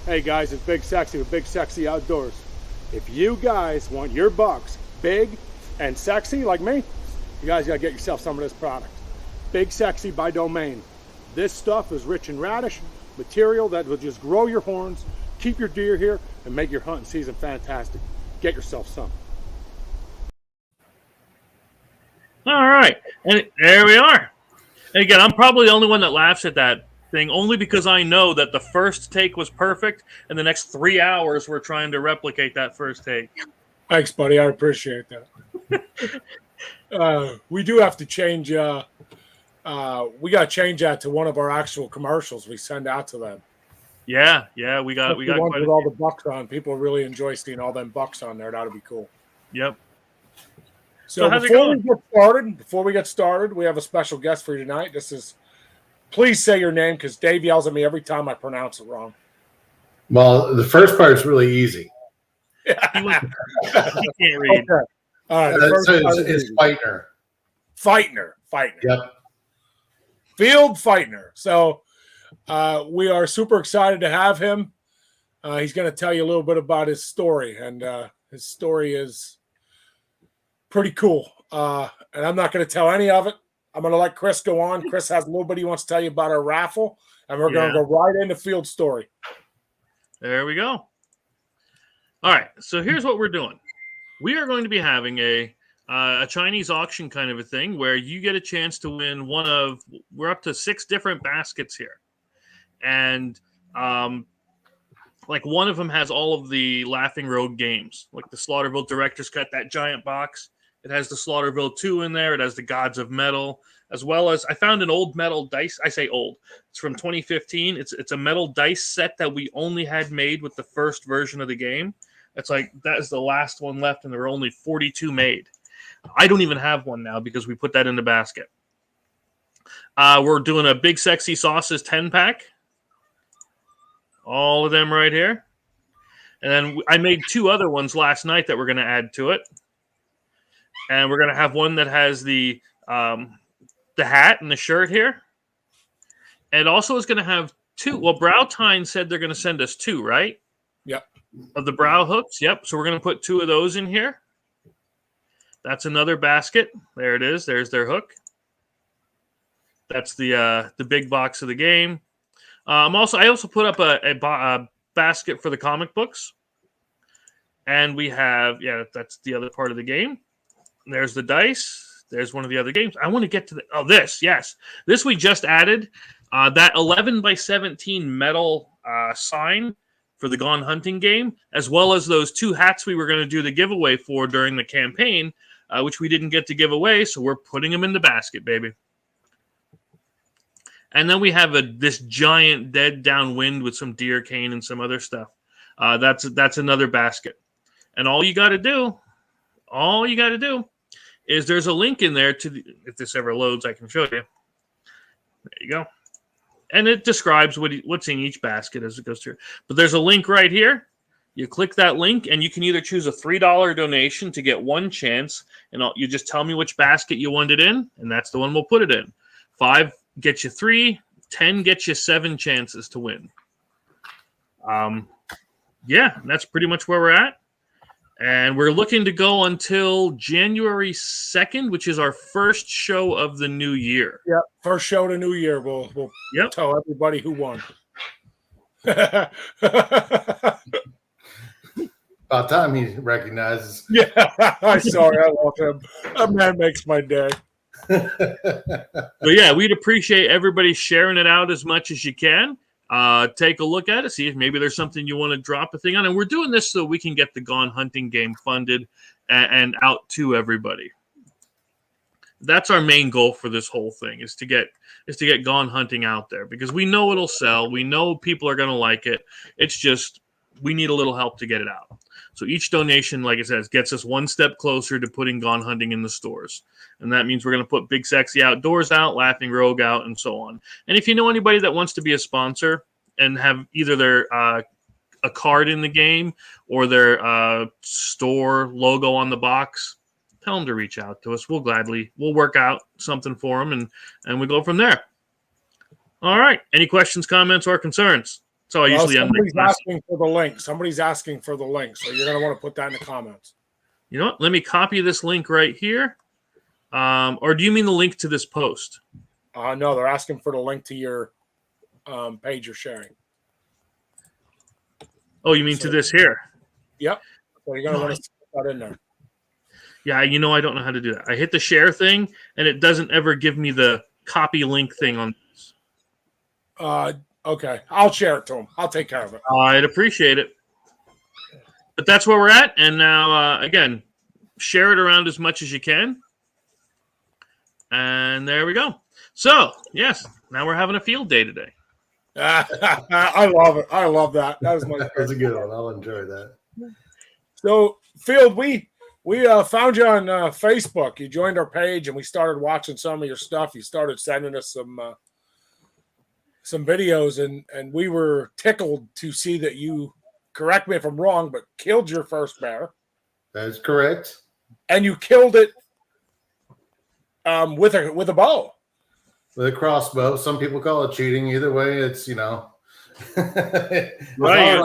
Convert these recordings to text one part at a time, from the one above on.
Hey guys, it's Big Sexy with Big Sexy Outdoors. If you guys want your bucks big and sexy like me, you guys gotta get yourself some of this product. Big Sexy by Domain. This stuff is rich in radish, material that will just grow your horns, keep your deer here, and make your hunting season fantastic. Get yourself some. All right, and there we are. And again, I'm probably the only one that laughs at that thing, only because I know that the first take was perfect, and the next 3 hours we're trying to replicate that first take. Thanks, buddy. I appreciate that. We do have to change. We got to change that to one of our actual commercials we send out to them. Yeah, we got one with all the bucks on. People really enjoy seeing all them bucks on there. That'll be cool. Yep. So before we get started, we have a special guest for you tonight. Please say your name, because Dave yells at me every time I pronounce it wrong. Well, the first part is really easy. He can't read. Okay. All right. It's Feitner. Feitner. Yep. Field Feitner. So we are super excited to have him. He's going to tell you a little bit about his story, and his story is pretty cool. And I'm not going to tell any of it. I'm going to let Chris go on. Chris has a little bit he wants to tell you about our raffle, and we're going to go right into Field story. There we go. All right, so here's what we're doing. We are going to be having a Chinese auction kind of a thing where you get a chance to win we're up to 6 different baskets here. And like one of them has all of the Laughing Road games, like the Slaughterville Director's Cut, that giant box. It has the Slaughterville 2 in there. It has the Gods of Metal, as well as I found an old metal dice. I say old. It's from 2015. It's a metal dice set that we only had made with the first version of the game. It's like that is the last one left, and there were only 42 made. I don't even have one now because we put that in the basket. We're doing a Big Sexy Sauces 10-pack. All of them right here. And then I made 2 other ones last night that we're going to add to it. And we're going to have one that has the hat and the shirt here. And also is going to have 2. Well, Browtine said they're going to send us 2, right? Yep. Of the brow hooks. Yep. So we're going to put 2 of those in here. That's another basket. There it is. There's their hook. That's the big box of the game. I also put up a basket for the comic books. And we have, that's the other part of the game. There's the dice. There's one of the other games. I want to get to this. Yes. This we just added. That 11 by 17 metal sign for the Gone Hunting game, as well as those 2 hats we were going to do the giveaway for during the campaign, which we didn't get to give away. So we're putting them in the basket, baby. And then we have this giant dead downwind with some deer cane and some other stuff. That's another basket. And all you got to do is there's a link in there if this ever loads, I can show you. There you go. And it describes what's in each basket as it goes through. But there's a link right here. You click that link, and you can either choose a $3 donation to get 1 chance, and you just tell me which basket you want it in, and that's the one we'll put it in. 5 gets you 3, 10 gets you 7 chances to win. Yeah, that's pretty much where we're at. And we're looking to go until January 2nd, which is our first show of the new year. Yep, first show of the new year. We'll tell everybody who won. About time he recognizes. Yeah, I'm sorry. I love him. That man makes my day. But yeah, we'd appreciate everybody sharing it out as much as you can. Take a look at it, see if maybe there's something you want to drop a thing on. And we're doing this so we can get the Gone Hunting game funded and out to everybody. That's our main goal for this whole thing is to get Gone Hunting out there because we know it'll sell. We know people are going to like it. It's just we need a little help to get it out. So each donation, like I said, gets us one step closer to putting Gone Hunting in the stores. And that means we're going to put Big Sexy Outdoors out, Laughing Rogue out, and so on. And if you know anybody that wants to be a sponsor and have either their a card in the game or their store logo on the box, tell them to reach out to us. We'll work out something for them, and we go from there. All right. Any questions, comments, or concerns? So somebody's asking for the link. Somebody's asking for the link, so you're going to want to put that in the comments. You know what? Let me copy this link right here. Or do you mean the link to this post? No, they're asking for the link to your page you're sharing. Oh, you mean to this here? Yep. So you're going to want to put that in there. Yeah, I don't know how to do that. I hit the share thing, and it doesn't ever give me the copy link thing on this. Okay. I'll share it to them. I'll take care of it. I'd appreciate it. But that's where we're at. And now, again, share it around as much as you can. And there we go. So, yes, now we're having a field day today. I love it. I love that. That was That's a good one. I'll enjoy that. So, Field, we found you on Facebook. You joined our page, and we started watching some of your stuff. You started sending us some videos, and we were tickled to see that you, correct me if I'm wrong, but killed your first bear. That is correct. And you killed it with a bow. With a crossbow. Some people call it cheating. Either way, it's, Right.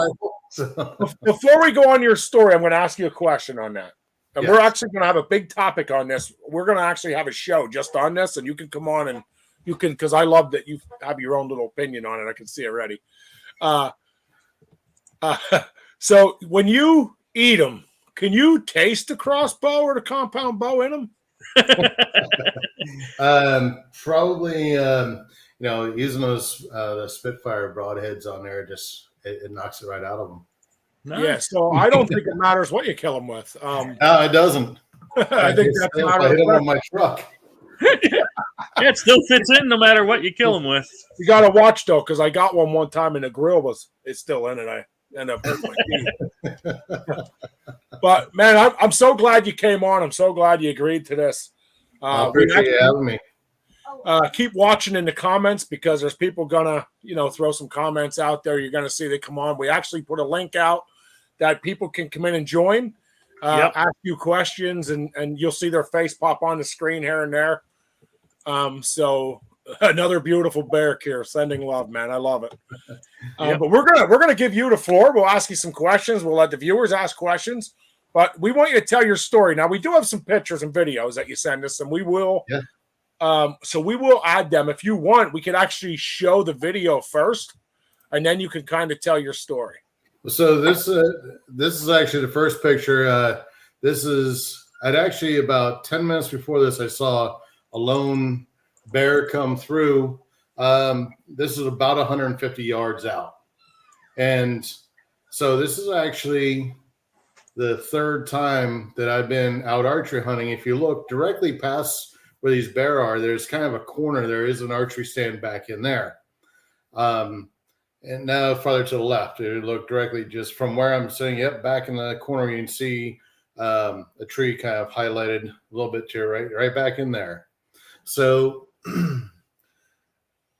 So. Before we go on your story, I'm going to ask you a question on that. And Yes. We're actually going to have a big topic on this. We're going to actually have a show just on this, and you can come on and you can, because I love that you have your own little opinion on it. I can see already. So when you eat them, can you taste the crossbow or the compound bow in them? Probably, using those the Spitfire broadheads on there, just it knocks it right out of them. Nice. Yeah, so I don't think it matters what you kill them with. No, it doesn't. I think that's a I matter hit them of on my truck. Yeah, it still fits in no matter what you kill them with. You got to watch though, because I got one time and the grill it's still in it. I ended up hurting my teeth. But man, I'm so glad you came on. I'm so glad you agreed to this. I appreciate you having me. Keep watching in the comments because there's people gonna throw some comments out there. You're gonna see they come on. We actually put a link out that people can come in and join, ask you questions, and you'll see their face pop on the screen here and there. So another beautiful bear here, sending love, man. I love it. But we're gonna give you the floor. We'll ask you some questions. We'll let the viewers ask questions, but we want you to tell your story. Now we do have some pictures and videos that you send us, and we will. Yeah. So we will add them. If you want, we could actually show the video first, and then you can kind of tell your story. So this is actually the first picture. I'd actually about 10 minutes before this, I saw a lone bear come through. This is about 150 yards out. And so this is actually the third time that I've been out archery hunting. If you look directly past where these bear are, there's kind of a corner. There is an archery stand back in there. And now farther to the left, you look directly just from where I'm sitting. Yep, back in the corner, you can see a tree kind of highlighted a little bit to your right back in there. So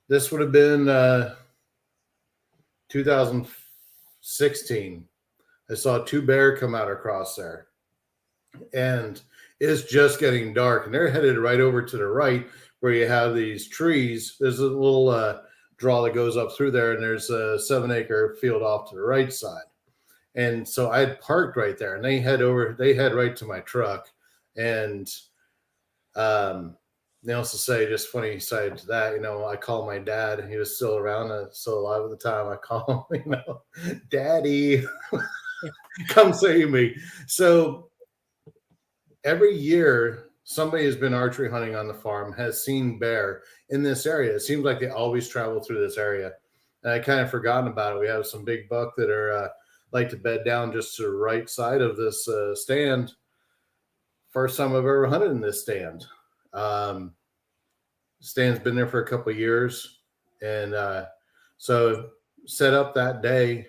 this would have been 2016. I saw two bear come out across there, and it's just getting dark, and they're headed right over to the right where you have these trees. There's a little draw that goes up through there, and there's a 7-acre field off to the right side. And so I had parked right there, and they head right to my truck. And needless to say, just funny side to that, I call my dad. He was still around, still alive at the time. I call him, Daddy, come save me. So every year, somebody has been archery hunting on the farm, has seen bear in this area. It seems like they always travel through this area. And I kind of forgotten about it. We have some big buck that are like to bed down just to the right side of this stand. First time I've ever hunted in this stand. Stand's been there for a couple of years. And so set up that day,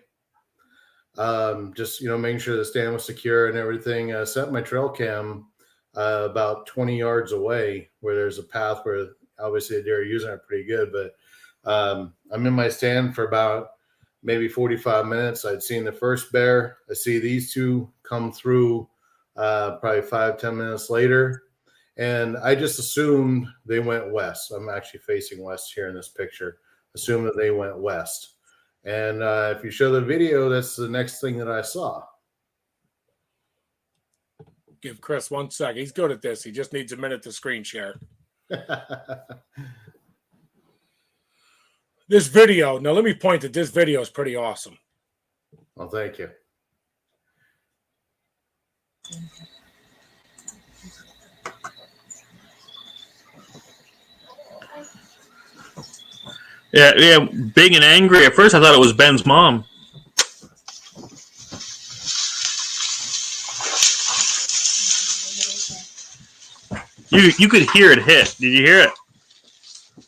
just, making sure the stand was secure and everything. Set my trail cam about 20 yards away where there's a path where obviously the deer are using it pretty good. But I'm in my stand for about maybe 45 minutes. I'd seen the first bear. I see these two come through probably 5-10 minutes later. And I just assumed they went west. I'm actually facing west here in this picture. Assume that they went west. And if you show the video, that's the next thing that I saw. Give Chris 1 sec. He's good at this. He just needs a minute to screen share. This video, now let me point that this video is pretty awesome. Well, thank you. Yeah, big and angry. At first, I thought it was Ben's mom. You could hear it hit. Did you hear it?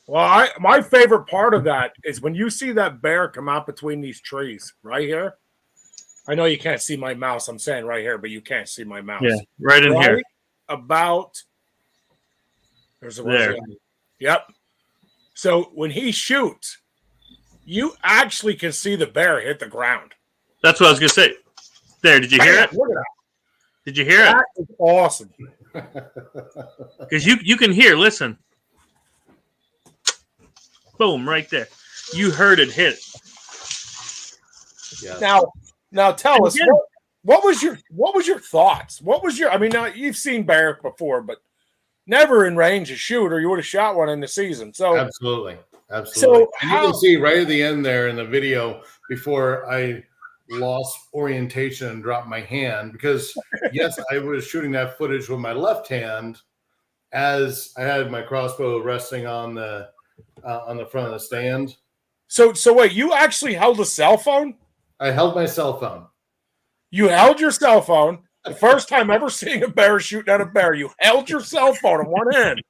Well, my favorite part of that is when you see that bear come out between these trees right here. I know you can't see my mouse. I'm saying right here, but you can't see my mouse. Yeah, right in here. About there's a there. Yep. So when he shoots, you actually can see the bear hit the ground. That's what I was gonna say. There, did you hear it? Look at that. Did you hear That is awesome. Because you can hear. Listen. Boom! Right there. You heard it hit. Yeah. Now tell us what was your thoughts? What was your? I mean, now you've seen bear before, but never in range to shoot, or you would have shot one in the season. So absolutely. So and you can see right at the end there in the video before I lost orientation and dropped my hand, because yes, I was shooting that footage with my left hand as I had my crossbow resting on the front of the stand. So wait, you actually held a cell phone? I held my cell phone. You held your cell phone. The first time ever seeing a bear shooting at a bear, you held your cell phone in one hand,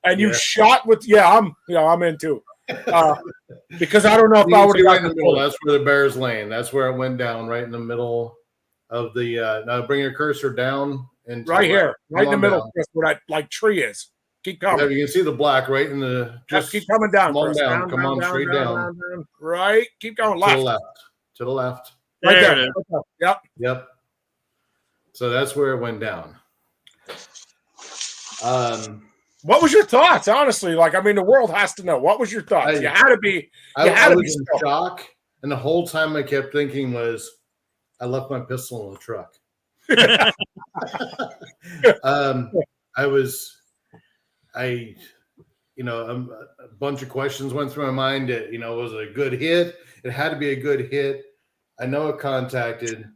and you shot with. I'm in too. Because I don't know if I would have got in the middle. That's where the bear's laying. That's where it went down, right in the middle of the. Now bring your cursor down and right here, right in the middle, where that tree is. Keep coming. Yeah, you can see the black right in the. Just keep coming down. Down. Come on, straight down. Right. Keep going left. To the left. Right there. Yep. So that's where it went down. What was your thoughts? Honestly, the world has to know. What was your thoughts? You had to be. I was in shock, and the whole time I kept thinking was, I left my pistol in the truck. A bunch of questions went through my mind. Was it a good hit? It had to be a good hit. I know it contacted.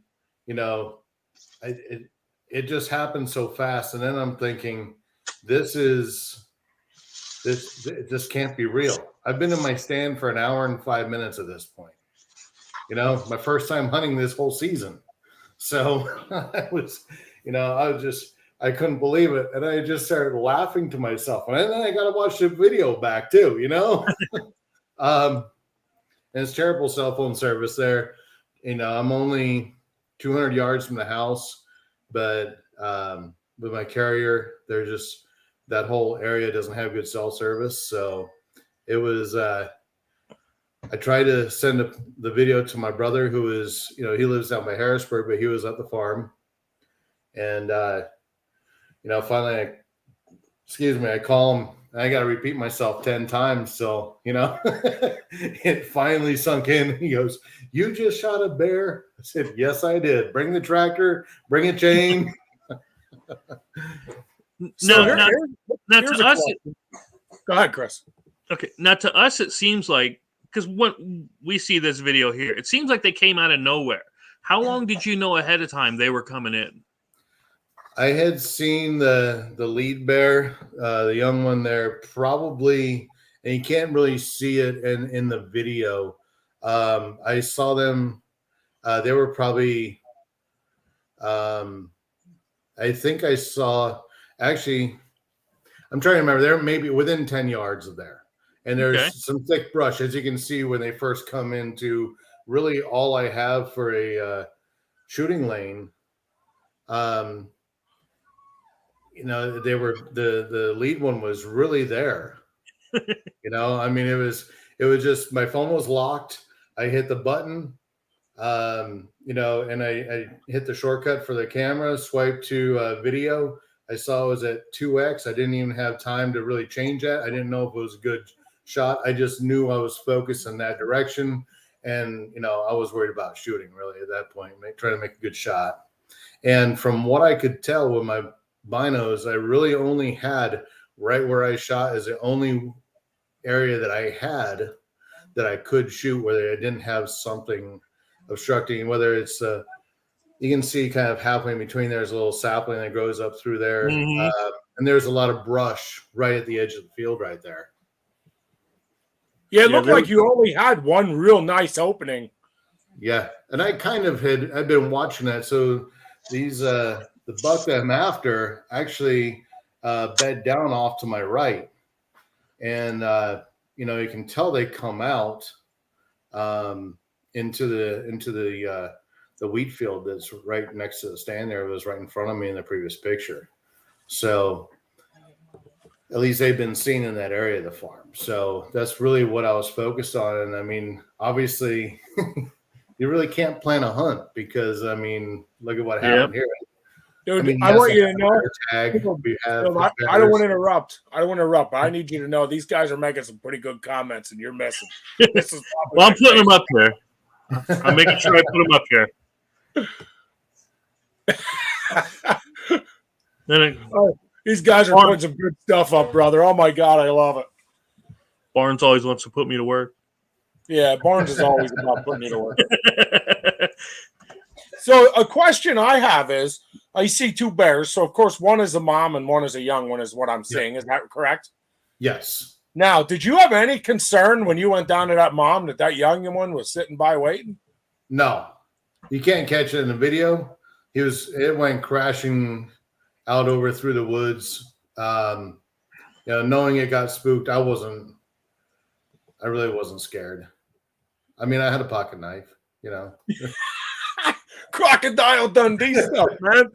It just happened so fast, and then I'm thinking, this can't be real. I've been in my stand for an hour and 5 minutes at this point. My first time hunting this whole season. So I couldn't believe it. And I just started laughing to myself. And then I got to watch the video back too, and it's terrible cell phone service there. I'm only 200 yards from the house, but with my carrier, there's just that whole area doesn't have good cell service. So it was, I tried to send the video to my brother who is, he lives down by Harrisburg, but he was at the farm. And, finally, I call him I got to repeat myself 10 times. So, it finally sunk in. He goes, "You just shot a bear?" I said, "Yes, I did. Bring the tractor, bring a chain." No, here- now here's to a us, question. Go ahead, Chris. okay. Now to us, it seems like, because when we see this video here, it seems like they came out of nowhere. How long did you know ahead of time they were coming in? I had seen the lead bear, the young one there, probably, and you can't really see it in the video. I saw them. They were probably. I think I saw. Actually, I'm trying to remember. They're maybe within 10 yards of there, and there's Okay. some thick brush, as you can see when they first come into. Really, all I have for a shooting lane. They were the lead one was really there. I mean, it was just my phone was locked. I hit the button, and I hit the shortcut for the camera, swipe to video. I saw it was at 2x. I didn't even have time to really change that. I didn't know if it was a good shot. I just knew I was focused in that direction, and I was worried about shooting really at that point, trying to make a good shot. And from what I could tell with my binos, I really only had right where I shot is the only area that I had that I could shoot where I didn't have something obstructing, whether it's you can see kind of halfway in between there's a little sapling that grows up through there. Mhm. And there's a lot of brush right at the edge of the field right there. Yeah, it Yeah, looked there like you only had one real nice opening. Yeah. And I kind of I've been watching that. So these the buck that I'm after actually bed down off to my right. And you can tell they come out into the wheat field that's right next to the stand there. It was right in front of me in the previous picture. So at least they've been seen in that area of the farm. So that's really what I was focused on. And I mean, obviously you really can't plan a hunt because look at what happened here. Dude, I want you to know. Tag, we have I don't want to interrupt. But I need you to know these guys are making some pretty good comments, and you're missing. This is Well, I'm putting them up here. I'm making sure I put them up here. These guys are putting some good stuff up, brother. Oh my god, I love it. Barnes always wants to put me to work. Yeah, Barnes is always about putting me to work. So a question I have is, I see two bears. So of course, one is a mom and one is a young one, is what I'm seeing. Is that correct? Yes. Now, did you have any concern when you went down to that mom that young one was sitting by waiting? No, you can't catch it in the video. It went crashing out over through the woods. Knowing it got spooked, I really wasn't scared. I mean, I had a pocket knife, Crocodile Dundee stuff, man.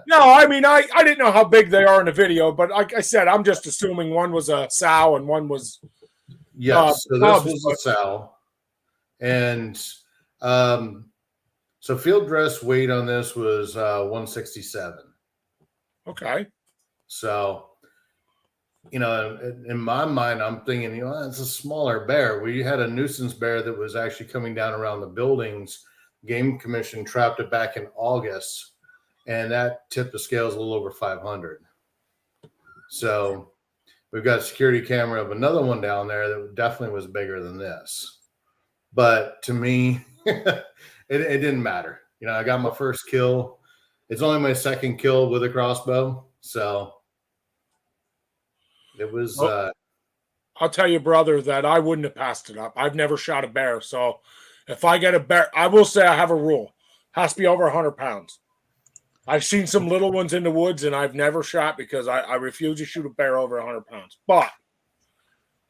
No, I mean, I didn't know how big they are in the video, but like I said, I'm just assuming one was a sow and one was. Yes, so this was a sow. And so field dress weight on this was 167. Okay. So, in my mind, I'm thinking, it's a smaller bear. We had a nuisance bear that was actually coming down around the buildings. Game Commission trapped it back in August, and that tipped the scales a little over 500. So we've got a security camera of another one down there that definitely was bigger than this. But to me, it didn't matter. I got my first kill. It's only my second kill with a crossbow. So it was. I'll tell you, brother, that I wouldn't have passed it up. I've never shot a bear. So if I get a bear, I will say I have a rule. Has to be over 100 pounds. I've seen some little ones in the woods, and I've never shot because I refuse to shoot a bear over 100 pounds. But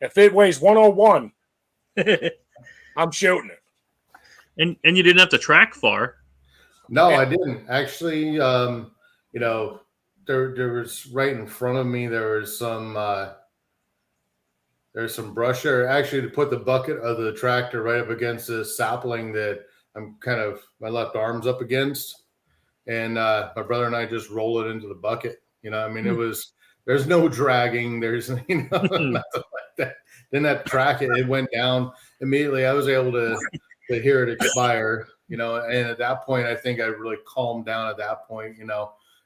if it weighs 101, I'm shooting it. And you didn't have to track far. No, I didn't. Actually, there was right in front of me, there's some brush there. Actually, to put the bucket of the tractor right up against this sapling that I'm my left arm's up against. And my brother and I just roll it into the bucket. It was there's no dragging. There's nothing like that. Then that track it went down immediately. I was able to hear it expire, and at that point I think I really calmed down at that point.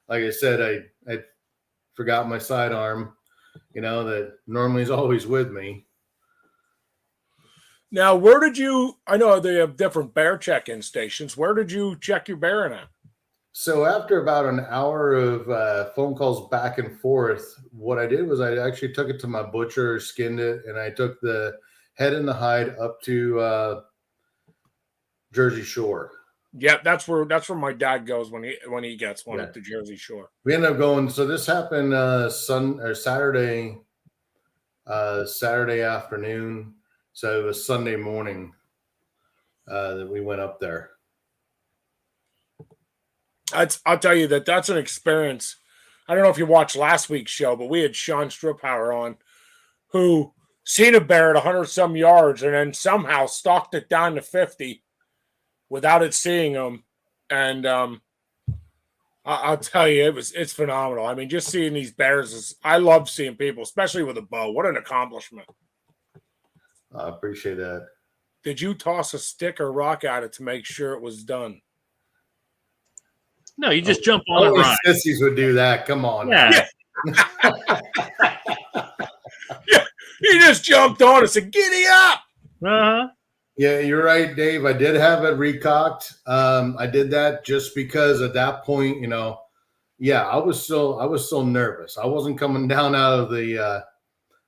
Like I said, I forgot my sidearm, that normally is always with me. Now, where did you? I know they have different bear check-in stations. Where did you check your bear in at? So after about an hour of phone calls back and forth, what I did was I actually took it to my butcher, skinned it, and I took the head and the hide up to Jersey Shore. Yeah, that's where my dad goes when he gets one up to Jersey Shore. We ended up going. So this happened Saturday afternoon. So it was Sunday morning that we went up there. I'll tell you that's an experience. I don't know if you watched last week's show, but we had Sean Strippower on, who seen a bear at 100-some yards and then somehow stalked it down to 50 without it seeing him. And I'll tell you, it's phenomenal. I mean, just seeing these bears I love seeing people, especially with a bow. What an accomplishment! I appreciate that. Did you toss a stick or rock at it to make sure it was done? No, you just jump on and ride. Sissies would do that. Come on. Yeah. Yeah. He just jumped on and said, "Giddy up!" Uh-huh. Yeah, you're right, Dave. I did have it recocked. I did that just because at that point, I was still nervous. I wasn't coming down out of the.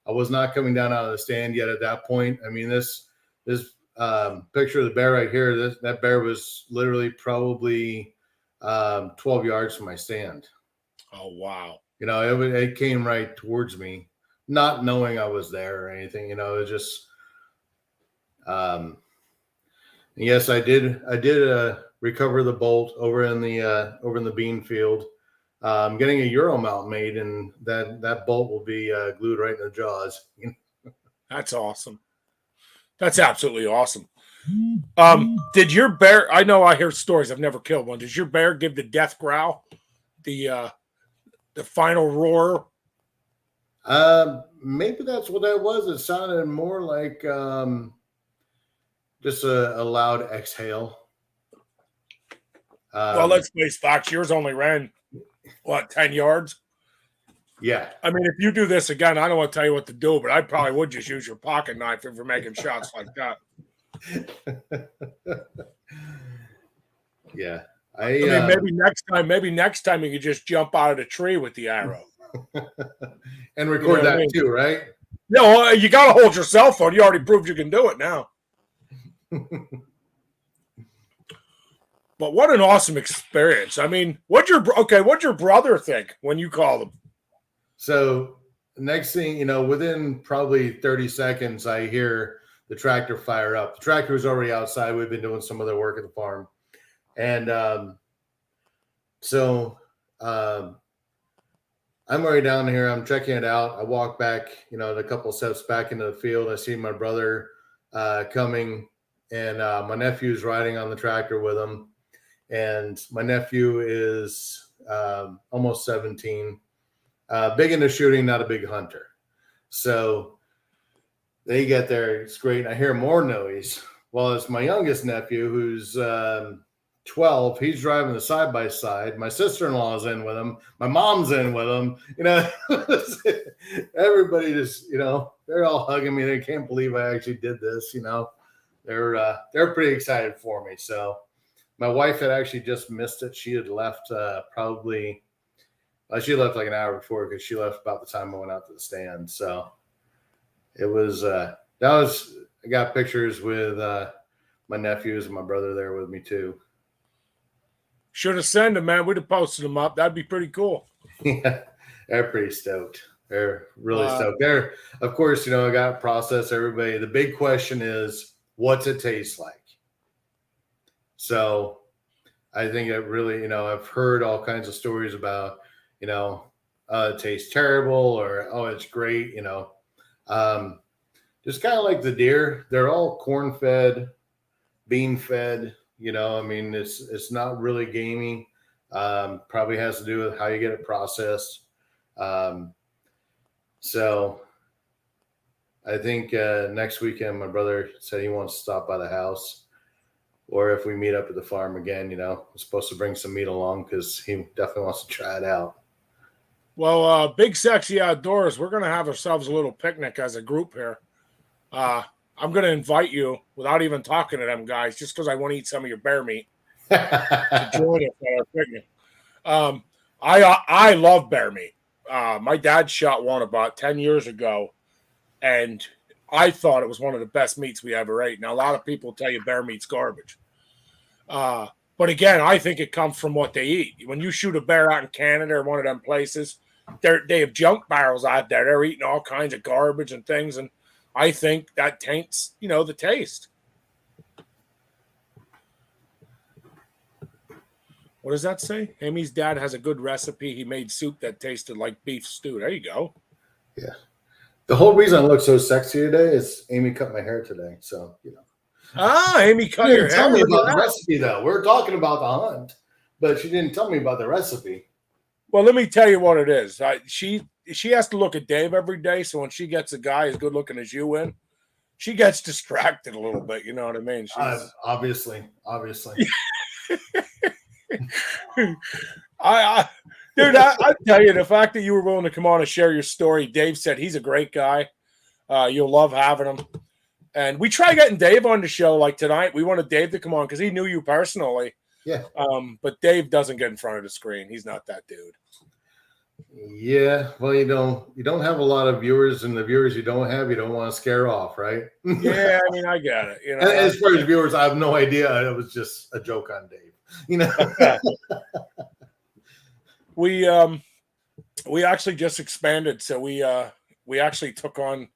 I was not coming down out of the stand yet at that point. I mean, this picture of the bear right here. That bear was literally probably 12 yards from my stand. Oh wow! It came right towards me, not knowing I was there or anything. It was just. Yes, I did recover the bolt over in the bean field. I'm getting a Euro mount made, and that bolt will be glued right in the jaws. That's awesome. That's absolutely awesome. Did your bear? I know I hear stories. I've never killed one. Does your bear give the death growl, the final roar? Maybe that's what that was. It sounded more like just a loud exhale. Well, let's face facts. Yours only ran 10 yards? Yeah. I mean, if you do this again, I don't want to tell you what to do, but I probably would just use your pocket knife if you're making shots like that. Yeah. I mean, maybe next time you could just jump out of the tree with the arrow. And record that too, right? No, well, you got to hold your cell phone. You already proved you can do it now. But what an awesome experience. I mean, what'd your brother think when you called him? So next thing, within probably 30 seconds, I hear the tractor fire up. The tractor was already outside. We've been doing some other work at the farm. And I'm already down here. I'm checking it out. I walk back, a couple steps back into the field. I see my brother coming, and my nephew's riding on the tractor with him. And my nephew is almost 17, big into shooting, not a big hunter. So they get there. It's great. And I hear more noise. Well, it's my youngest nephew who's 12. He's driving the side-by-side. My sister-in-law is in with him. My mom's in with him. Everybody just, they're all hugging me. They can't believe I actually did this. They're pretty excited for me. So my wife had actually just missed it. She had left she left like an hour before because she left about the time I went out to the stand. So it was, I got pictures with my nephews and my brother there with me too. Should have sent them, man. We'd have posted them up. That'd be pretty cool. Yeah, they're pretty stoked. They're really stoked. They're, of course, I got processed everybody. The big question is, what's it taste like? So I think it really, I've heard all kinds of stories about, it tastes terrible or, oh, it's great, just kind of like the deer. They're all corn-fed, bean-fed, it's not really gamey. Probably has to do with how you get it processed. So I think next weekend, my brother said he wants to stop by the house, or if we meet up at the farm again, we're supposed to bring some meat along because he definitely wants to try it out. Well, Big Sexy Outdoors, we're going to have ourselves a little picnic as a group here. I'm going to invite you without even talking to them guys, just because I want to eat some of your bear meat to join us at our picnic. I love bear meat. My dad shot one about 10 years ago, and I thought it was one of the best meats we ever ate. Now, a lot of people tell you bear meat's garbage. But again, I think it comes from what they eat. When you shoot a bear out in Canada or one of them places, they have junk barrels out there. They're eating all kinds of garbage and things, and I think that taints, the taste. What does that say? Amy's dad has a good recipe. He made soup that tasted like beef stew. There you go. Yeah. The whole reason I look so sexy today is Amy cut my hair today. So, Amy cut your hair. Tell me about the recipe, though. We're talking about the hunt, but she didn't tell me about the recipe. Well, let me tell you what it is. She has to look at Dave every day, so when she gets a guy as good looking as you in, she gets distracted a little bit. You know what I mean? Obviously. I tell you, the fact that you were willing to come on and share your story, Dave said he's a great guy. You'll love having him. And we try getting Dave on the show like tonight. We wanted Dave to come on because he knew you personally. Yeah. But Dave doesn't get in front of the screen. He's not that dude. Yeah. Well, you don't have a lot of viewers, and the viewers you don't have, you don't want to scare off, right? Yeah, I mean, I get it. As far as viewers, I have no idea. It was just a joke on Dave. We actually just expanded, so we actually took on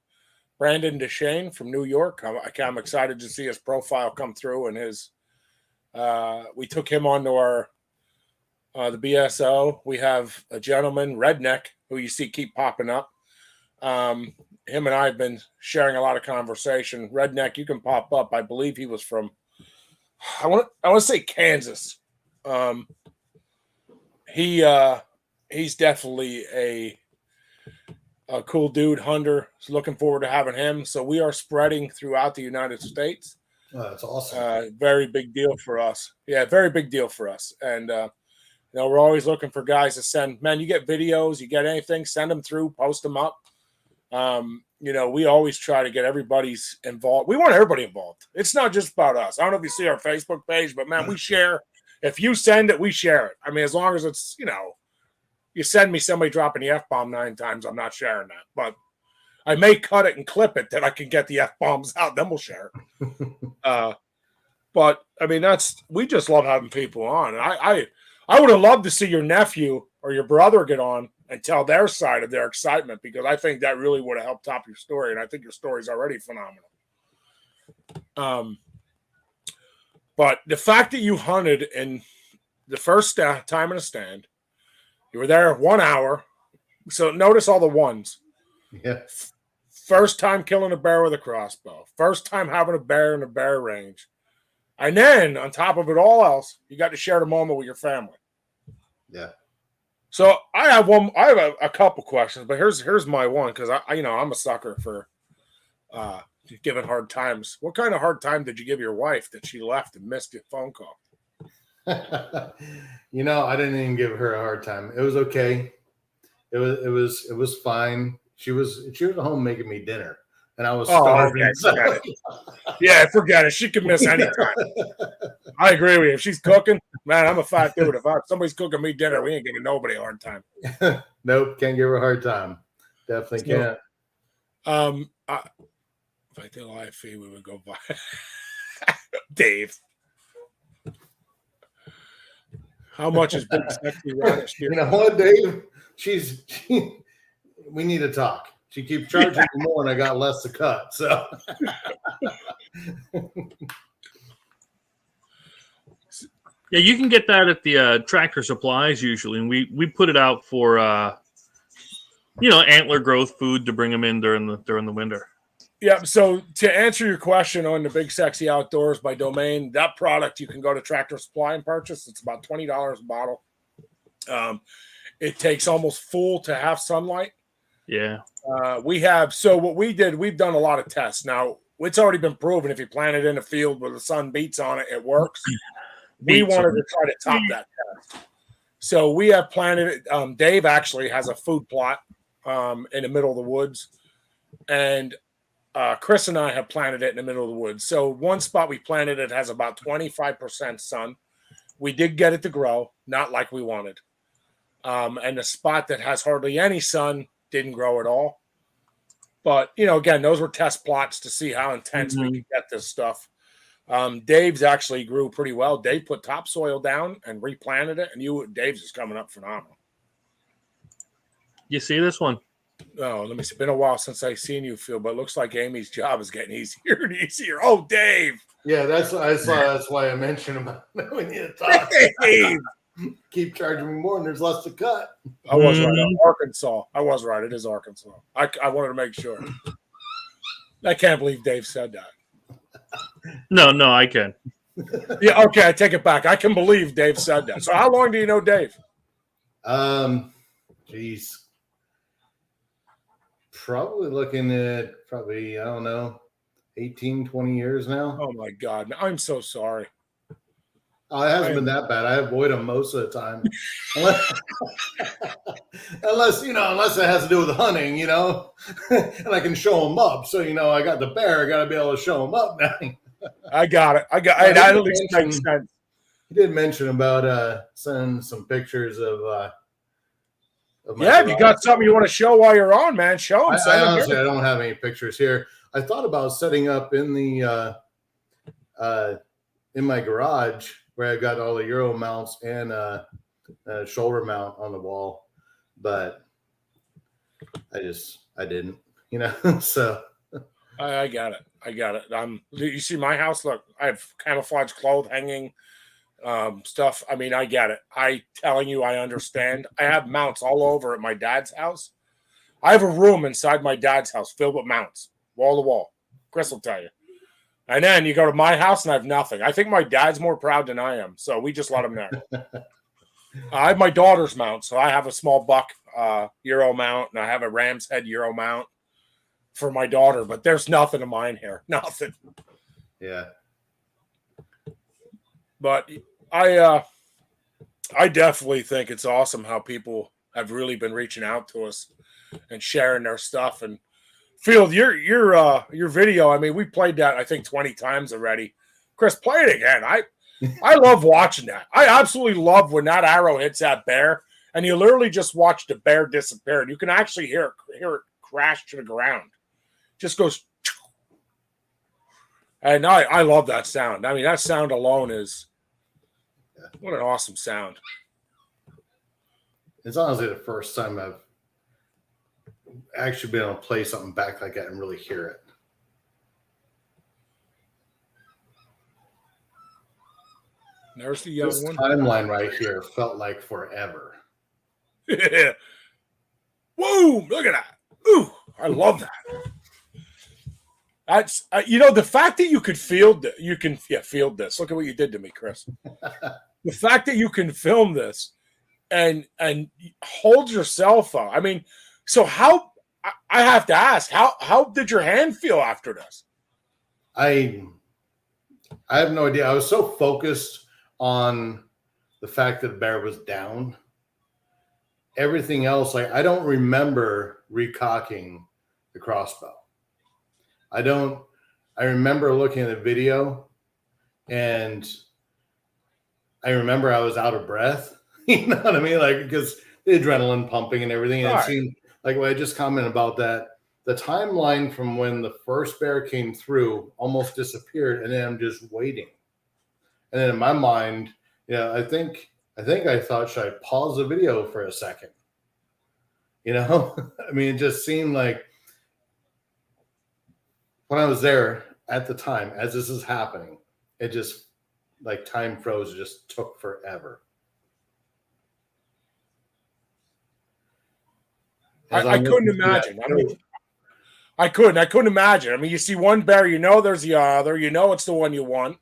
Brandon Deshane from New York. I'm excited to see his profile come through, and we took him onto our the BSO. We have a gentleman, Redneck, who you see keep popping up. Him and I have been sharing a lot of conversation. Redneck, you can pop up. I believe he was from I want to say Kansas. He's definitely a cool dude, hunter. So looking forward to having him. So we are spreading throughout the United States. Oh, that's awesome. Very big deal for us. Yeah, very big deal for us. And we're always looking for guys to send. Man, you get videos, you get anything, send them through, post them up. We always try to get everybody's involved. We want everybody involved. It's not just about us. I don't know if you see our Facebook page, but man, we share. If you send it, we share it. I mean, as long as it's, you send me somebody dropping the F-bomb 9 times, I'm not sharing that. But I may cut it and clip it that I can get the F-bombs out, then we'll share it. But I mean, we just love having people on. And I would have loved to see your nephew or your brother get on and tell their side of their excitement, because I think that really would have helped top your story. And I think your story is already phenomenal. But the fact that you hunted in the first time in a stand, you were there 1 hour. So notice all the ones. Yeah. First time killing a bear with a crossbow. First time having a bear in a bear range. And then on top of it all else, you got to share the moment with your family. Yeah. So I have a couple questions, but here's my one, because I'm a sucker for giving hard times. What kind of hard time did you give your wife that she left and missed your phone call? I didn't even give her a hard time. It was okay. It was fine. She was at home making me dinner, and I was starving. Okay. Forget it. She can miss any time. I agree with you. If she's cooking, man, I'm a fat dude. If somebody's cooking me dinner, we ain't giving nobody a hard time. Nope, can't give her a hard time. Definitely can't. If I did live feed, we would go by Dave. How much is Big Sexy Radish here? You know what, Dave? We need to talk. She keeps charging me more, and I got less to cut. So, yeah, you can get that at the Tractor Supplies usually, and we put it out for antler growth food to bring them in during the winter. Yeah. So to answer your question on the Big Sexy Outdoors by Domain, that product you can go to Tractor Supply and purchase. It's about $20 a bottle. It takes almost full to half sunlight. Yeah. So what we did, we've done a lot of tests. Now, it's already been proven if you plant it in a field where the sun beats on it, it works. We wanted to try to top that test. So we have planted it. Dave actually has a food plot in the middle of the woods. And Chris and I have planted it in the middle of the woods. So one spot we planted it has about 25% sun. We did get it to grow, not like we wanted. And the spot that has hardly any sun didn't grow at all. But, again, those were test plots to see how intense we could get this stuff. Dave's actually grew pretty well. Dave put topsoil down and replanted it, and Dave's is coming up phenomenal. You see this one? Oh, let me see. It's been a while since I've seen you, Phil, but it looks like Amy's job is getting easier and easier. Oh, Dave. Yeah, that's why I mentioned about we need to talk. Dave. Keep charging me more, and there's less to cut. I was right. Arkansas. I was right. It is Arkansas. I wanted to make sure. I can't believe Dave said that. No, I can. Yeah, okay, I take it back. I can believe Dave said that. So how long do you know Dave? Geez. Probably looking at I don't know, 18, 20 years now. Oh, my God. I'm so sorry. Oh, it hasn't been that bad. I avoid them most of the time. unless it has to do with hunting, and I can show them up. So, I got the bear. I got to be able to show them up now. I got it. It at least makes sense. He did mention about sending some pictures of if you got something you want to show while you're on, man, show them. Honestly, I don't have any pictures here. I thought about setting up in the in my garage where I got all the Euro mounts and a shoulder mount on the wall, but I didn't, so. I got it. You see my house? Look, I have camouflage clothes hanging, stuff. I mean, I get it. I telling you, I understand. I have mounts all over at my dad's house. I have a room inside my dad's house filled with mounts, wall to wall. Chris will tell you. And then you go to my house and I have nothing. I think my dad's more proud than I am, so we just let him there. I have my daughter's mount, so I have a small buck Euro mount, and I have a ram's head Euro mount for my daughter, but there's nothing of mine here. Nothing. Yeah. But I definitely think it's awesome how people have really been reaching out to us and sharing their stuff. And Field, your video, I mean, we played that I think 20 times already. Chris, play it again. I love watching that. I absolutely love when that arrow hits that bear and you literally just watch the bear disappear. And you can actually hear it crash to the ground. Just goes. And I love that sound. I mean, that sound alone is what an awesome sound. It's honestly the first time I've actually been able to play something back like that and really hear it. There's the young this one. Timeline right here felt like forever. Yeah. Whoa, look at that. Ooh, I love that. That's the fact that you could field this. Look at what you did to me, Chris. The fact that you can film this and hold your cell phone. I mean, so how I have to ask, how did your hand feel after this? I have no idea. I was so focused on the fact that the bear was down. Everything else, like I don't remember recocking the crossbow. I remember looking at the video and I remember I was out of breath. You know what I mean? Like, because the adrenaline pumping and everything. And it seemed like what I just commented about that, the timeline from when the first bear came through almost disappeared. And then I'm just waiting. And then in my mind, I think I thought, should I pause the video for a second? I mean, it just seemed like when I was there at the time, as this is happening, it just like time froze. It just took forever. I couldn't imagine. I couldn't imagine. I mean, you see one bear, there's the other, it's the one you want.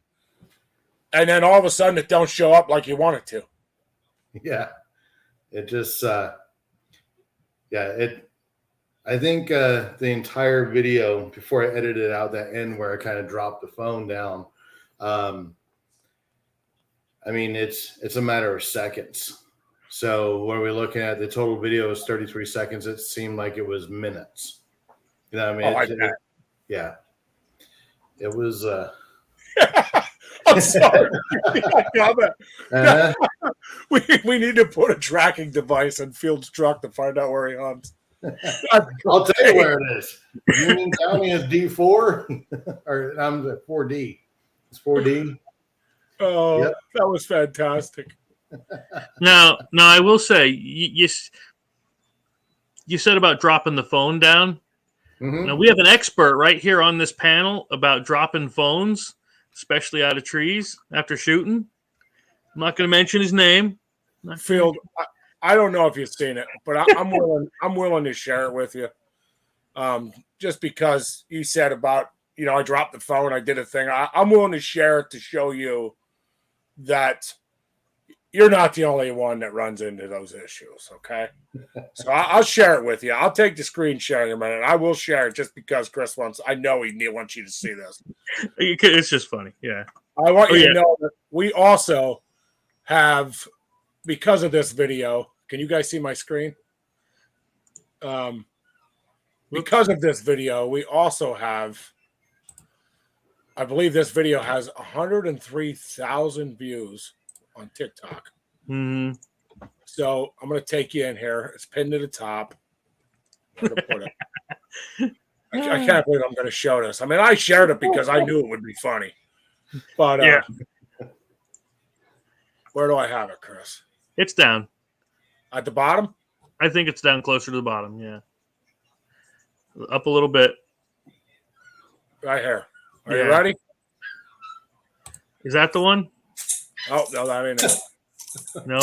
And then all of a sudden it don't show up like you want it to. Yeah. It just, I I think the entire video, before I edited out that end where I kind of dropped the phone down, I mean, it's a matter of seconds. So what are we looking at? The total video is 33 seconds. It seemed like it was minutes. You know what I mean? Yeah. It was. I'm sorry. We need to put a tracking device in Field's truck to find out where he hunts. I'll tell you where it is. Union County is D4, or I'm at 4D. It's 4D. Oh, yep. That was fantastic. Now, I will say, you said about dropping the phone down. Mm-hmm. Now, we have an expert right here on this panel about dropping phones, especially out of trees after shooting. I'm not going to mention his name. Field, I don't know if you've seen it, but I'm willing to share it with you. Just because you said about, I dropped the phone, I did a thing. I'm willing to share it to show you that you're not the only one that runs into those issues, okay? So I'll share it with you. I'll take the screen sharing a minute. I will share it just because Chris I know he wants you to see this. It's just funny, yeah. I want you to know that we also have, because of this video, can you guys see my screen? Because of this video, we also have, I believe this video has 103,000 views on TikTok. Mm-hmm. So I'm going to take you in here. It's pinned to the top. I'm going to put it. I can't believe I'm going to show this. I mean, I shared it because I knew it would be funny. But yeah. Where do I have it, Chris? It's down. At the bottom? I think it's down closer to the bottom, yeah. Up a little bit. Right here. Are you ready? Is that the one? Oh, no, that ain't it. No.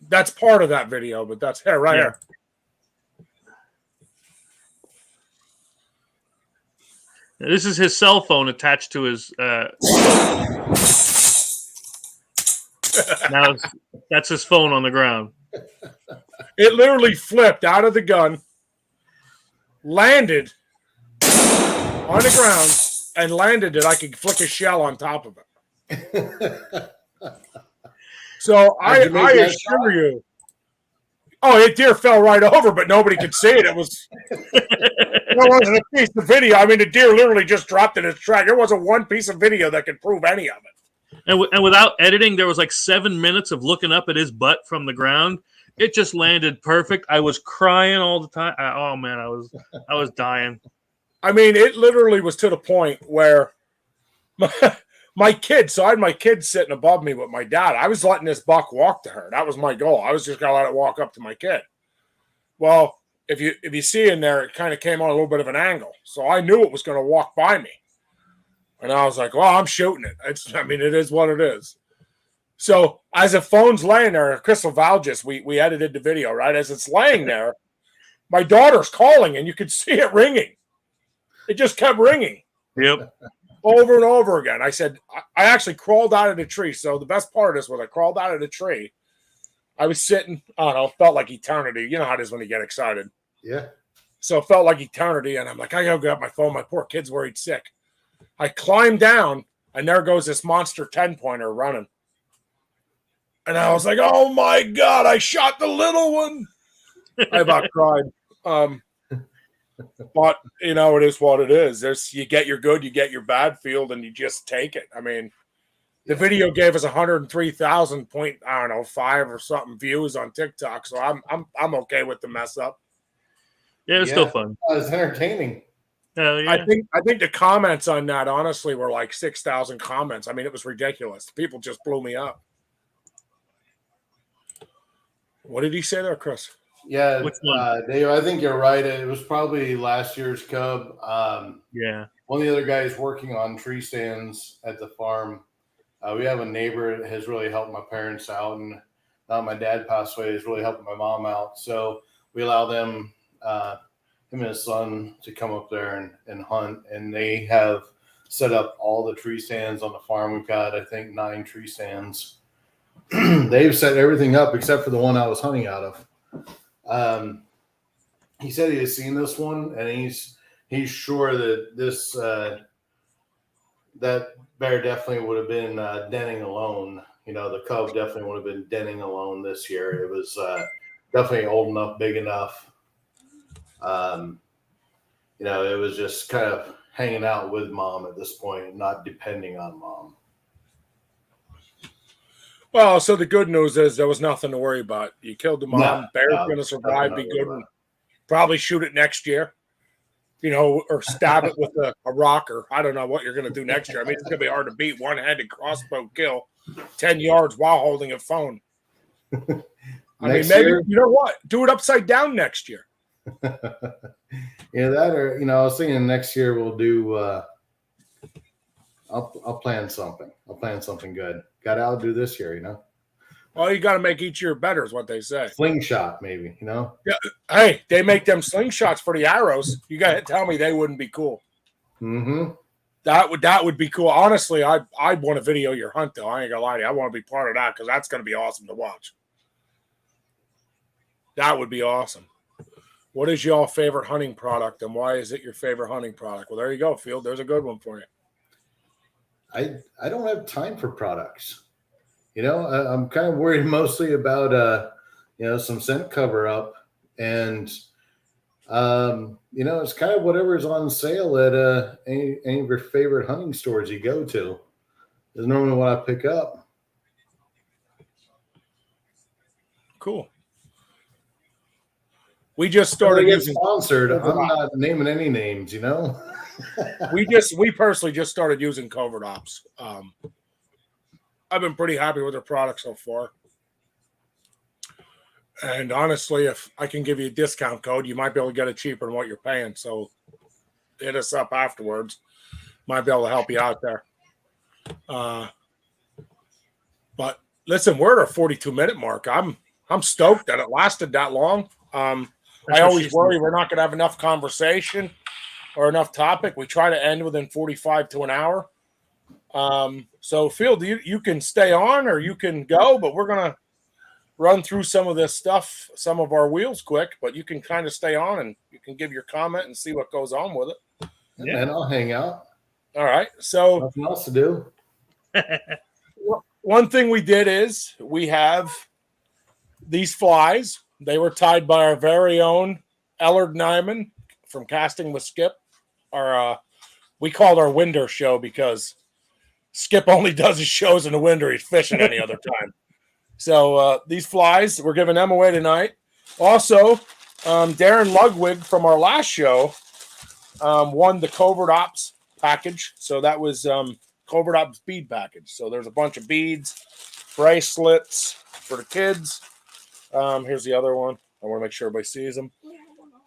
That's part of that video, but that's here, right here. This is his cell phone attached to his. Now that's his phone on the ground. It literally flipped out of the gun, landed on the ground, and landed it. I could flick a shell on top of it. So I assure you. Oh, it deer fell right over, but nobody could see it. It wasn't a piece of video. I mean, the deer literally just dropped in its track. There wasn't one piece of video that could prove any of it. And without editing, there was like 7 minutes of looking up at his butt from the ground. It just landed perfect. I was crying all the time. Oh man, I was dying. I mean, it literally was to the point where my kid, so I had my kid sitting above me with my dad. I was letting this buck walk to her. That was my goal. I was just gonna let it walk up to my kid. Well, if you see in there, it kind of came on a little bit of an angle. So I knew it was gonna walk by me. And I was like, well, I'm shooting it. It is what it is. So as the phone's laying there, Crystal Valgis, we edited the video, right? As it's laying there, my daughter's calling and you could see it ringing. It just kept ringing. Yep. Over and over again. I said, I actually crawled out of the tree. So the best part of this was I crawled out of the tree. I was sitting, I don't know, felt like eternity. You know how it is when you get excited. Yeah. So it felt like eternity. And I'm like, I gotta grab my phone. My poor kid's worried sick. I climbed down and there goes this monster 10-pointer running. And I was like, oh my God, I shot the little one. I about cried. But, it is what it is. You get your good, you get your bad field, and you just take it. I mean, the video gave us 103,000 5 or something views on TikTok, so I'm okay with the mess up. Yeah, it was still fun. It was entertaining. Yeah. I think the comments on that, honestly, were like 6,000 comments. I mean, it was ridiculous. People just blew me up. What did he say there, Chris? Yeah, Dave, I think you're right. It was probably last year's cub. Yeah. One of the other guys working on tree stands at the farm. We have a neighbor that has really helped my parents out, and my dad passed away, has really helped my mom out. So we allow them, him and his son, to come up there and hunt. And they have set up all the tree stands on the farm. We've got, I think, 9 tree stands. They've set everything up except for the one I was hunting out of. he said he has seen this one, and he's sure that this that bear definitely would have been denning alone. You know, the cub definitely would have been denning alone this year. It was definitely old enough, big enough. You know, it was just kind of hanging out with mom at this point, not depending on mom. Well, so the good news is there was nothing to worry about. You killed the mom. No, Bear's no, going to survive, be nothing good, to and probably shoot it next year. You know, or stab it with a rocker. I don't know what you're going to do next year. I mean, it's going to be hard to beat one-handed crossbow kill 10 yards while holding a phone. I mean, maybe, year, you know what? Do it upside down next year. Yeah, that, or, you know, I was thinking next year we'll do, I'll plan something. I'll plan something good. Got to outdo this year, you know? Well, you got to make each year better, is what they say. Slingshot, maybe, you know? Yeah. Hey, they make them slingshots for the arrows. You got to tell me they wouldn't be cool. Mm-hmm. That would be cool. Honestly, I'd want to video your hunt, though. I ain't gonna lie to you. I want to be part of that because that's going to be awesome to watch. That would be awesome. What is y'all favorite hunting product, and why is it your favorite hunting product? Well, there you go, Field. There's a good one for you. I don't have time for products. You know, I'm kind of worried mostly about, you know, some scent cover up, and, you know, it's kind of whatever's on sale at any of your favorite hunting stores you go to is normally what I pick up. Cool. We just started using sponsored. I'm not naming any names, you know. we personally just started using Covert Ops. I've been pretty happy with their product so far. And honestly, if I can give you a discount code, you might be able to get it cheaper than what you're paying. So hit us up afterwards. Might be able to help you out there. But listen, we're at a 42-minute mark. I'm stoked that it lasted that long. I always worry we're not going to have enough conversation or enough topic. We try to end within 45 to an hour. So, Field, you can stay on or you can go, but we're going to run through some of this stuff, some of our wheels quick, but you can kind of stay on and you can give your comment and see what goes on with it. Yeah, and I'll hang out. All right. So, nothing else to do. One thing we did is we have these flies. They were tied by our very own Ellard Nyman from Casting with Skip. We called our winter show because Skip only does his shows in the winter. He's fishing any other time. So these flies, we're giving them away tonight. Also, Darren Ludwig from our last show won the Covert Ops package. So that was Covert Ops bead package. So there's a bunch of beads, bracelets for the kids. Here's the other one. I want to make sure everybody sees them.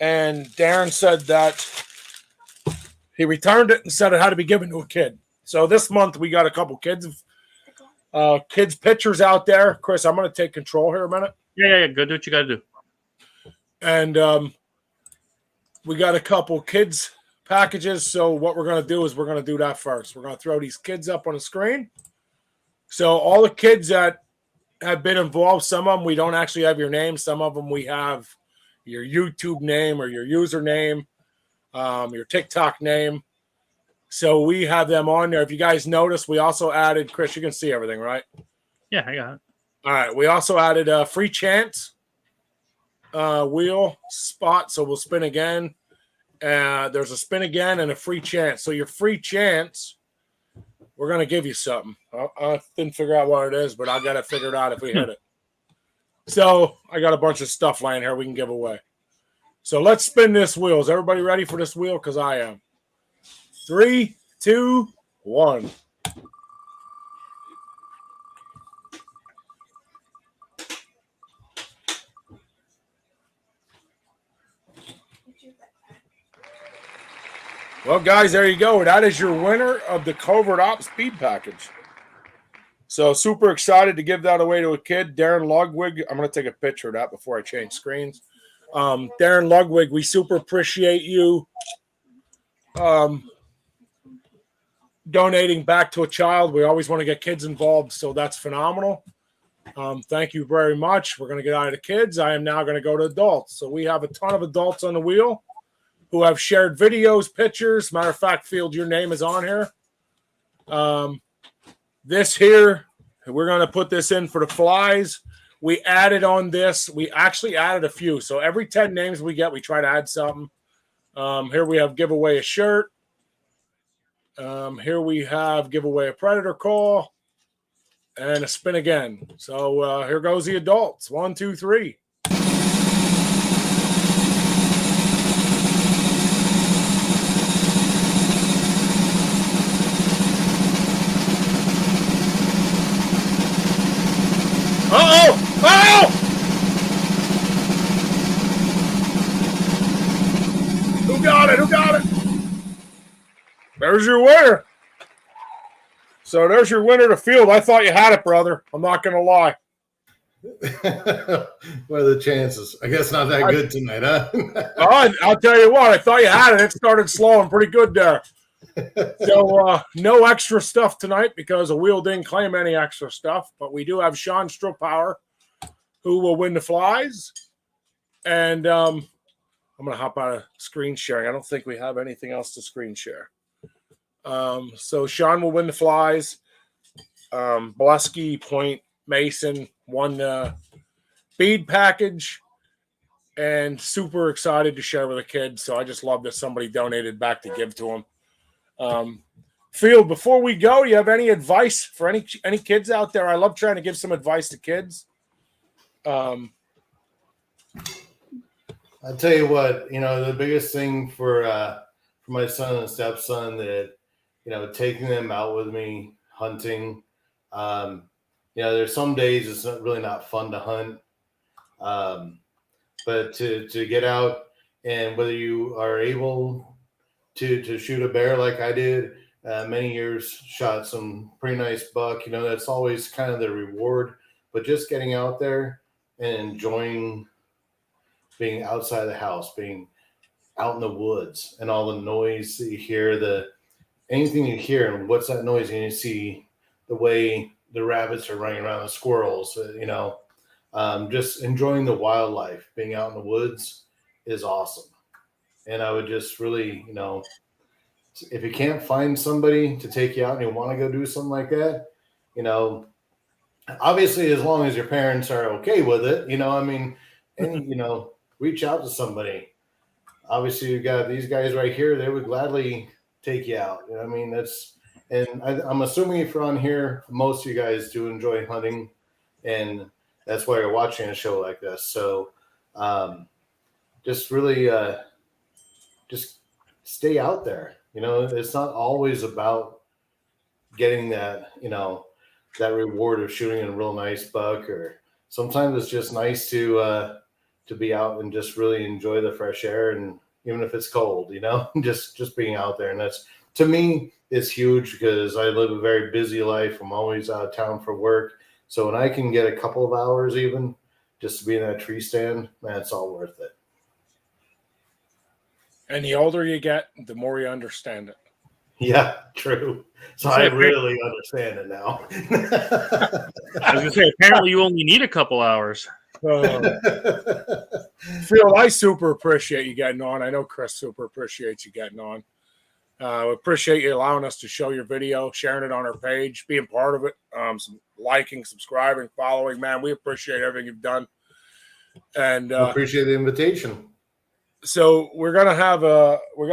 And Darren said that he returned it and said it had to be given to a kid. So this month we got a couple kids pictures out there. Chris, I'm going to take control here a minute. Yeah. Go do what you got to do. And we got a couple kids packages. So what we're going to do is we're going to do that first. We're going to throw these kids up on the screen. So all the kids that have been involved, some of them we don't actually have your name. Some of them we have your YouTube name or your username, your TikTok name. So we have them on there. If you guys notice, we also added, Chris, you can see everything, right? Yeah, I got it. All right. We also added a free chance wheel spot. So we'll spin again. There's a spin again and a free chance. So your free chance, we're going to give you something. I didn't figure out what it is, but I got to figure it out if we hit it. So I got a bunch of stuff laying here we can give away. So let's spin this wheel. Is everybody ready for this wheel? Because I am. 3, 2, 1. Well, guys, there you go. That is your winner of the Covert Ops speed package. So super excited to give that away to a kid, Darren Ludwig. I'm going to take a picture of that before I change screens. Darren Ludwig, we super appreciate you donating back to a child. We always want to get kids involved, so that's phenomenal. Thank you very much. We're going to get out of the kids. I am now going to go to adults. So we have a ton of adults on the wheel who have shared videos, pictures. Matter of fact, Field, your name is on here. This here, we're going to put this in for the flies. We added on this. We actually added a few. So every 10 names we get, we try to add something. Here we have give away a shirt. Here we have give away a predator call and a spin again. So here goes the adults. 1, 2, 3. Uh-oh! Oh! Who got it? Who got it? There's your winner. So there's your winner to Field. I thought you had it, brother. I'm not going to lie. What are the chances? I guess not that good tonight, huh? I'll tell you what. I thought you had it. It started slowing pretty good there. So no extra stuff tonight because the wheel didn't claim any extra stuff. But we do have Sean Strohpower, who will win the flies. And I'm going to hop out of screen sharing. I don't think we have anything else to screen share. So Sean will win the flies. Bolesky, Point, Mason won the bead package. And super excited to share with the kids. So I just love that somebody donated back to give to them. Field, before we go, do you have any advice for any kids out there? I love trying to give some advice to kids. I'll tell you what, the biggest thing for my son and stepson that, taking them out with me hunting, there's some days it's really not fun to hunt. But to get out and whether you are able to shoot a bear like I did, many years shot some pretty nice buck, that's always kind of the reward, but just getting out there and enjoying being outside the house, being out in the woods and all the noise that you hear, anything you hear and what's that noise, and you see the way the rabbits are running around, the squirrels, just enjoying the wildlife, being out in the woods is awesome. And I would just really, if you can't find somebody to take you out and you want to go do something like that, obviously as long as your parents are okay with it, and, reach out to somebody. Obviously you've got these guys right here. They would gladly take you out. I'm assuming if you're on here, most of you guys do enjoy hunting, and that's why you're watching a show like this. So just really just stay out there. It's not always about getting that, that reward of shooting a real nice buck, or sometimes it's just nice to be out and just really enjoy the fresh air, and even if it's cold, just being out there. And that's, to me, is huge because I live a very busy life. I'm always out of town for work. So when I can get a couple of hours even just to be in that tree stand, man, it's all worth it. And the older you get, the more you understand it. Yeah, true. So I really understand it now. I was going to say, apparently you only need a couple hours. Phil, I super appreciate you getting on. I know Chris super appreciates you getting on. We appreciate you allowing us to show your video, sharing it on our page, being part of it, liking, subscribing, following. Man, we appreciate everything you've done. And appreciate the invitation. So we're gonna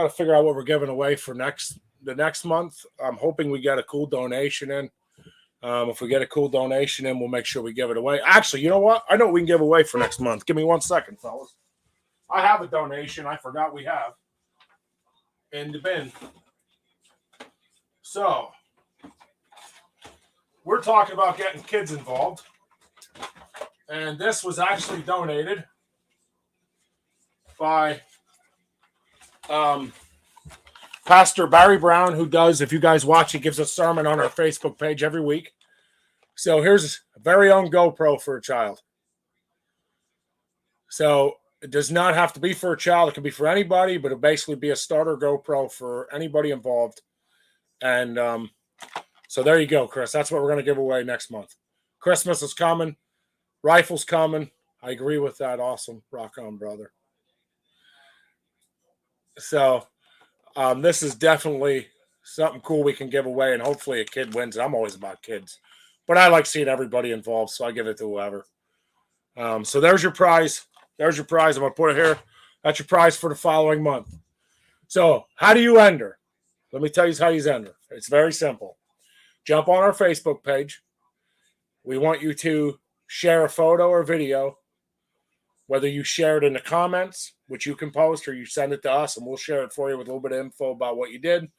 figure out what we're giving away for the next month. I'm hoping we get a cool donation in. If we get a cool donation in, we'll make sure we give it away. Actually, you know what? I know what we can give away for next month. Give me 1 second, fellas. I have a donation. I forgot we have in the bin. So we're talking about getting kids involved. And this was actually donated by Pastor Barry Brown, who does, if you guys watch, he gives a sermon on our Facebook page every week. So here's a very own GoPro for a child. So it does not have to be for a child. It can be for anybody, but it'll basically be a starter GoPro for anybody involved. And so there you go, Chris. That's what we're going to give away next month. Christmas is coming. Rifles coming. I agree with that. Awesome. Rock on, brother. So this is definitely something cool we can give away, and hopefully a kid wins. I'm always about kids, but I like seeing everybody involved, so I give it to whoever. So there's your prize. There's your prize. I'm going to put it here. That's your prize for the following month. So how do you enter? Let me tell you how you enter. It's very simple. Jump on our Facebook page. We want you to share a photo or video, whether you share it in the comments, which you can post, or you send it to us, and we'll share it for you with a little bit of info about what you did,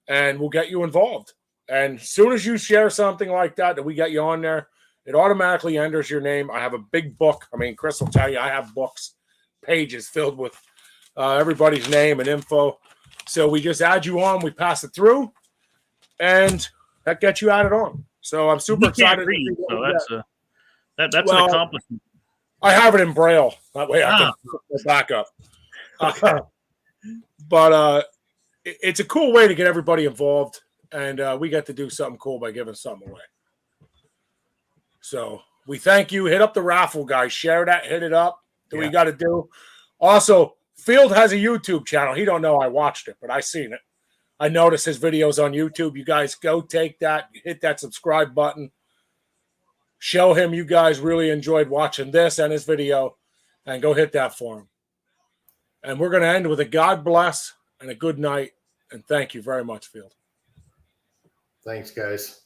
and we'll get you involved. And as soon as you share something like that we get you on there, it automatically enters your name. I have a big book. I mean, Chris will tell you I have books, pages filled with everybody's name and info. So we just add you on, we pass it through, and that gets you added on. So I'm super excited. Read, so that's an accomplishment. I have it in Braille. That way I can put it back up. But it's a cool way to get everybody involved, and we get to do something cool by giving something away. So we thank you. Hit up the raffle, guys. Share that. Hit it up. Do what you got to do. Also, Field has a YouTube channel. He don't know I watched it, but I seen it. I noticed his videos on YouTube. You guys go take that. Hit that subscribe button. Show him you guys really enjoyed watching this and his video, and go hit that for him. And we're going to end with a God bless and a good night. And thank you very much, Field. Thanks, guys.